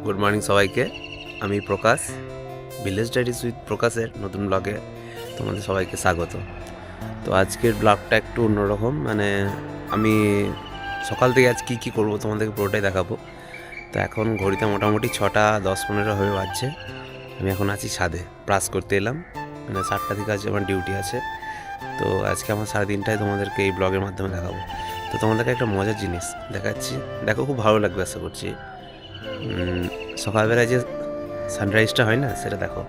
Good morning সবাইকে। আমি প্রকাশ, village diaries with প্রকাশের নতুন ব্লগে তোমাদের সবাইকে স্বাগত। তো আজকের ব্লগটা একটু অন্যরকম, মানে আমি সকাল থেকে আজ কী করবো তোমাদেরকে পুরোটাই দেখাবো। তো এখন ঘড়িতে মোটামুটি 6:10-15 হয়ে বাজছে। আমি এখন আছি ছাদে, ব্রাশ করতে এলাম, মানে 7টা থেকে আজকে আমার ডিউটি আছে। তো আজকে আমার সারাদিনটাই তোমাদেরকে এই ব্লগের মাধ্যমে দেখাবো। তো তোমাদেরকে একটা মজার জিনিস দেখাচ্ছি, দেখো, খুব ভালো লাগবে আশা করছি। সকালবেলায় যে সানরাইজটা হয় না, সেটা দেখো।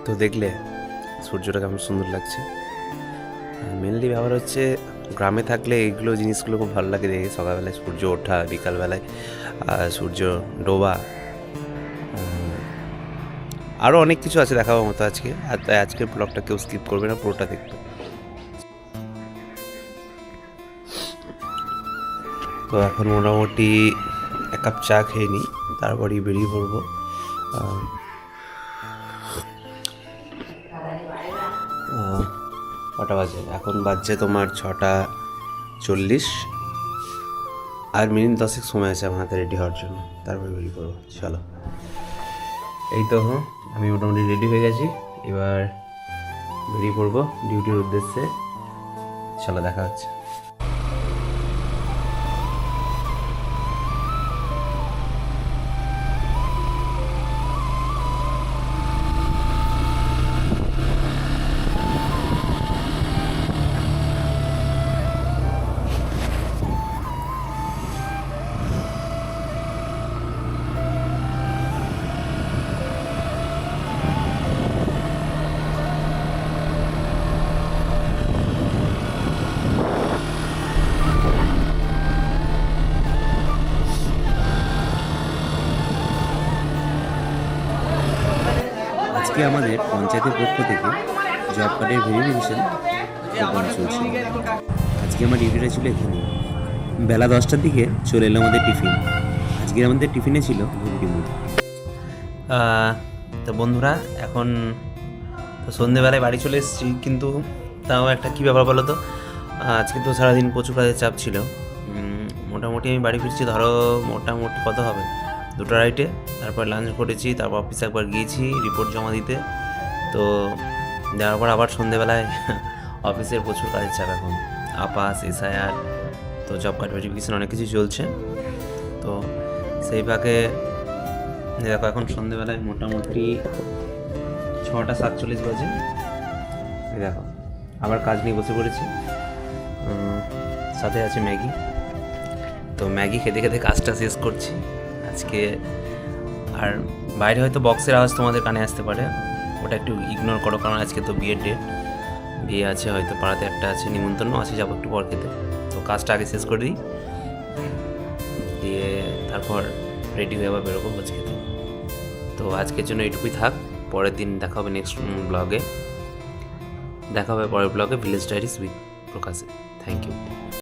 তো দেখলে সূর্যটা কেমন সুন্দর লাগছে। মেনলি ব্যাপার হচ্ছে, গ্রামে থাকলে এইগুলো জিনিসগুলো খুব ভালো লাগে দেখে। সকালবেলায় সূর্য ওঠা, বিকালবেলায় সূর্য ডোবা, আরও অনেক কিছু আছে দেখাবার মতো আজকে। আর তাই আজকের ব্লগটা কেউ স্কিপ করবে না, পুরোটা দেখবে। তো এখন মোটামুটি 1 কাপ চা খেয়ে নিই, তারপরেই বেরিয়ে পড়বো। কটা বাজে এখন? বাজছে তোমার 6:40। আর মিনিট 10 সময় আছে আমার হাতে রেডি হওয়ার জন্য, তারপরে বেরিয়ে পড়বো। চলো, এই তো আমি মোটামুটি রেডি হয়ে গেছি। এবার বেরিয়ে পড়বো ডিউটির উদ্দেশ্যে। চলো, দেখা হচ্ছে। আজকে আমাদের পঞ্চায়েতের পক্ষ থেকে জব কার্ডের ভেরিফিকেশন প্রোগ্রাম চলছে। আজকে আমার ডিউটিটা ছিল এখানে। বেলা 10টার দিকে চলে এলো আমাদের টিফিন। আজকে আমাদের টিফিনে ছিল ঘুগনি মুড়ি। তো বন্ধুরা, এখন তো সন্ধেবেলায় বাড়ি চলে এসেছি, কিন্তু তাও একটা কী ব্যাপার বলো তো, আজকে তো সারাদিন প্রচুর কাজের চাপ ছিল। মোটামুটি আমি বাড়ি ফিরছি, ধরো মোটামুটি কত হবে, 2:30। তারপর লাঞ্চ করেছি, তারপর অফিসে একবার গিয়েছি রিপোর্ট জমা দিতে। তো দেওয়ার পর আবার সন্ধেবেলায় অফিসের প্রচুর কাজের চাপ এখন, আপাস, SIR, তো জব কার্ড ভেরিফিকেশন অনেক কিছু চলছে। তো সেই ফাঁকে দেখো, এখন সন্ধেবেলায় মোটামুটি 6:47 বাজে। এই দেখো, আবার কাজ নিয়ে বসে পড়েছি। সাথে আছে ম্যাগি। তো ম্যাগি খেতে খেতে কাজটা শেষ করছি আজকে। আর বাইরে হয়তো বক্সের আওয়াজ তোমাদের কানে আসতে পারে, ওটা একটু ইগনোর করো, কারণ আজকে তো বিয়ের ডেট, বিয়ে আছে, হয়তো পাড়াতে একটা আছে, নিমন্ত্রণ আছে, যাবো একটু পর খেতে। তো কাজটা আগে শেষ করে দিই, দিয়ে তারপর রেডি হয়ে আবার বেরোবো ভোজ খেতে। তো আজকের জন্য এইটুকুই থাক, পরের দিন দেখা হবে নেক্সট ব্লগে। দেখা হবে পরের ব্লগে ভিলেজ ডায়েরিজ উইথ প্রকাশে। Thank you.